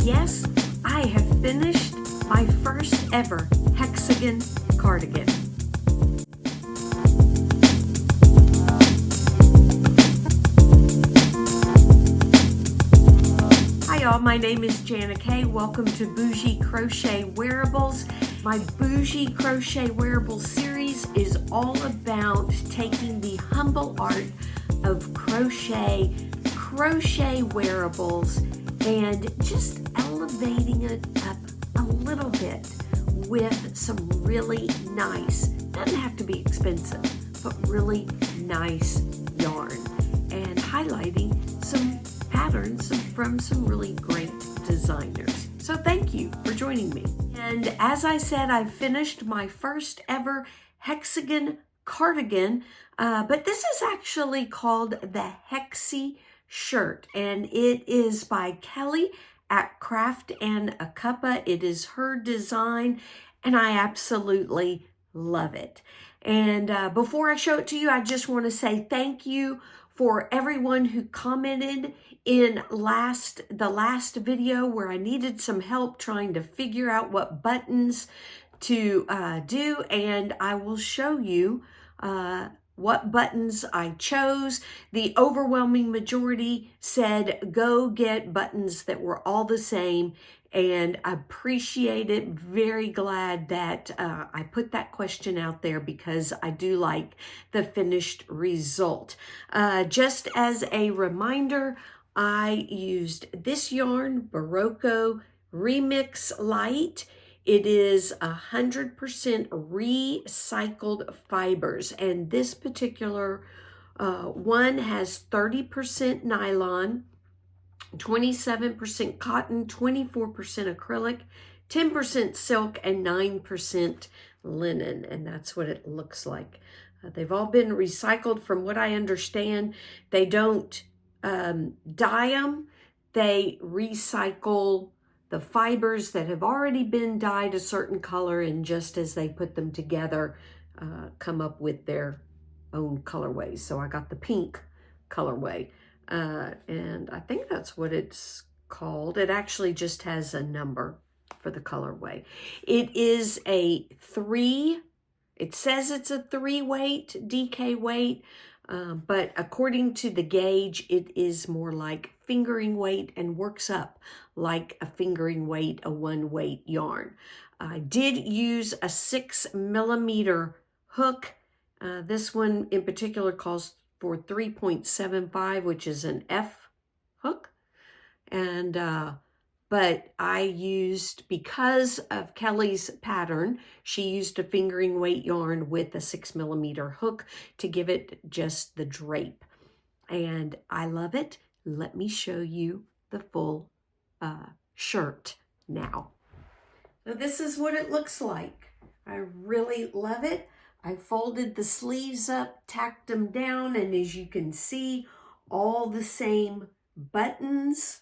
Yes, I have finished my first ever hexagon cardigan. Hi y'all, my name is Jana Kay. Welcome to Boujee Crochet Wearables. My Boujee Crochet Wearables series is all about taking the humble art of crochet wearables and just elevating it up a little bit with some really nice, doesn't have to be expensive, but really nice yarn, and highlighting some patterns from some really great designers. So thank you for joining me. And as I said, I've finished my first ever hexagon cardigan, but this is actually called the Hexi Shirt, and it is by Kelly at Craft and a Cuppa. It is her design, and I absolutely love it. And before I show it to you, I just want to say thank you for everyone who commented in the last video where I needed some help trying to figure out what buttons to do, and I will show you what buttons I chose. The overwhelming majority said go get buttons that were all the same, and I appreciate it. Very glad that I put that question out there because I do like the finished result. Just as a reminder, I used this yarn, Barocco Remix Light. It is 100% recycled fibers, and this particular one has 30% nylon, 27% cotton, 24% acrylic, 10% silk, and 9% linen, and that's what it looks like. They've all been recycled from what I understand. They don't dye them, they recycle the fibers that have already been dyed a certain color, and just as they put them together, come up with their own colorways. So I got the pink colorway, and I think that's what it's called. It actually just has a number for the colorway. It is a 3, it says it's a 3 weight, DK weight, but according to the gauge, it is more like fingering weight and works up like a fingering weight, a 1 weight yarn. I did use a 6mm hook. This one in particular calls for 3.75, which is an F hook. And but I used, because of Kelly's pattern, she used a fingering weight yarn with a 6mm hook to give it just the drape. And I love it. Let me show you the full shirt now. So this is what it looks like. I really love it. I folded the sleeves up, tacked them down, and as you can see, all the same buttons.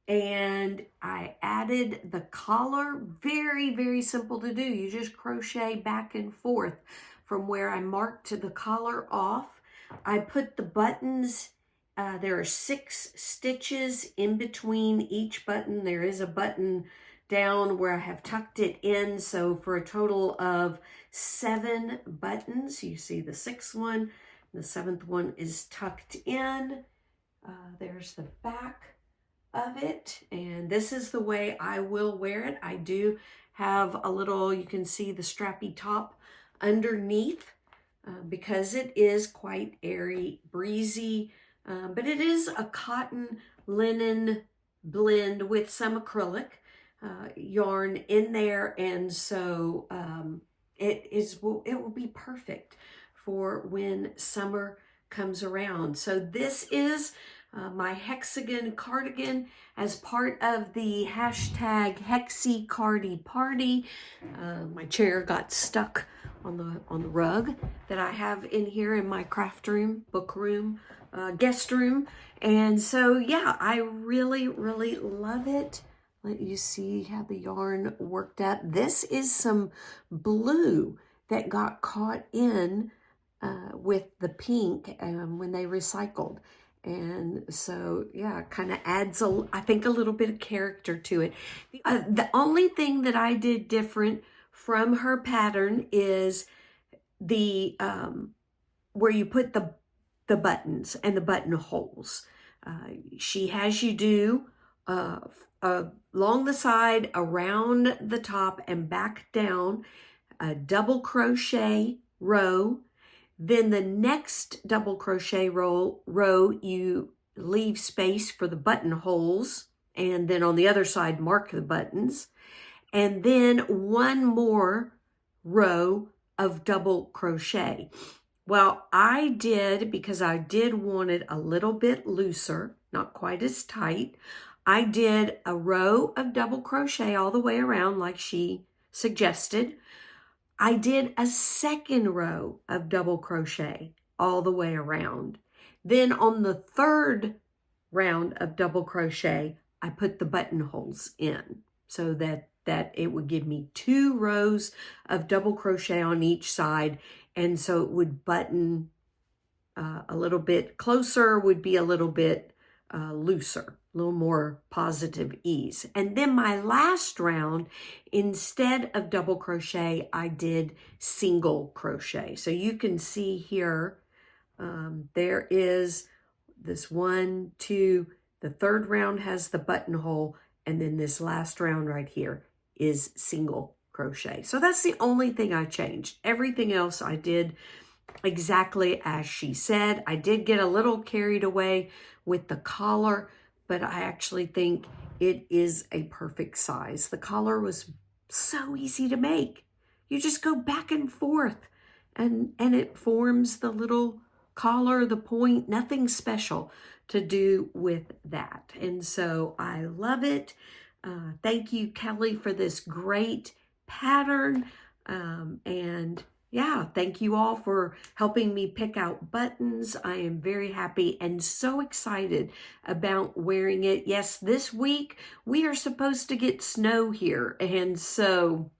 And I added the collar. Very, very simple to do. You just crochet back and forth from where I marked the collar off. I put the buttons, there are 6 stitches in between each button. There is a button down where I have tucked it in. So for a total of 7 buttons, you see the 6th one, the 7th one is tucked in. There's the back of it, and this is the way I will wear it. I do have a little, you can see the strappy top underneath because it is quite airy, breezy, but it is a cotton linen blend with some acrylic yarn in there, and so it will be perfect for when summer comes around. So this is my hexagon cardigan as part of the hashtag Hexi Cardi Party. My chair got stuck on the rug that I have in here in my craft room, book room, guest room. And so yeah, I really, really love it. Let you see how the yarn worked out. This is some blue that got caught in with the pink when they recycled. And so, yeah, it kind of adds, I think, a little bit of character to it. The only thing that I did different from her pattern is the where you put the buttons and the buttonholes. She has you do along the side, around the top, and back down a double crochet row. Then the next double crochet row, you leave space for the buttonholes, and then on the other side, mark the buttons. And then one more row of double crochet. Well, I did, because I did want it a little bit looser, not quite as tight, I did a row of double crochet all the way around like she suggested. I did a second row of double crochet all the way around. Then on the third round of double crochet, I put the buttonholes in so that it would give me 2 rows of double crochet on each side. And so it would button a little bit closer, would be a little bit looser, a little more positive ease. And then my last round, instead of double crochet, I did single crochet. So you can see here, there is this 1, 2, the third round has the buttonhole, and then this last round right here is single crochet. So that's the only thing I changed. Everything else I did exactly as she said. I did get a little carried away with the collar, but I actually think it is a perfect size. The collar was so easy to make. You just go back and forth and it forms the little collar, the point, nothing special to do with that. And so I love it. Thank you, Kelly, for this great pattern. And yeah, thank you all for helping me pick out buttons. I am very happy and so excited about wearing it. Yes, this week we are supposed to get snow here. And so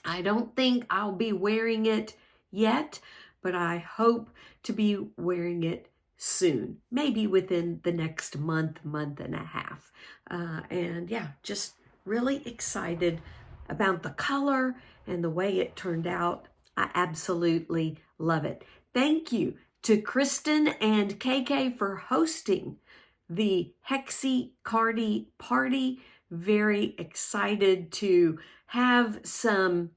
I don't think I'll be wearing it yet, but I hope to be wearing it soon, maybe within the next month and a half. And yeah, just really excited about the color and the way it turned out. I absolutely love it. Thank you to Kristen and KK for hosting the Hexi Cardi Party. Very excited to have some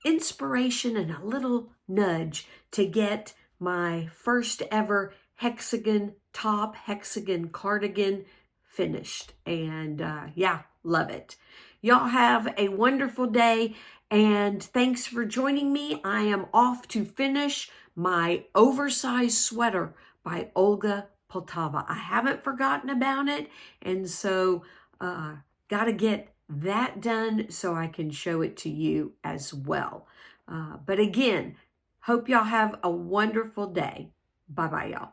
inspiration and a little nudge to get my first ever hexagon top, hexagon cardigan finished. And yeah, love it. Y'all have a wonderful day, and thanks for joining me. I am off to finish my oversized sweater by Olga Poltava. I haven't forgotten about it, and so got to get that done so I can show it to you as well. But again, hope y'all have a wonderful day. Bye-bye, y'all.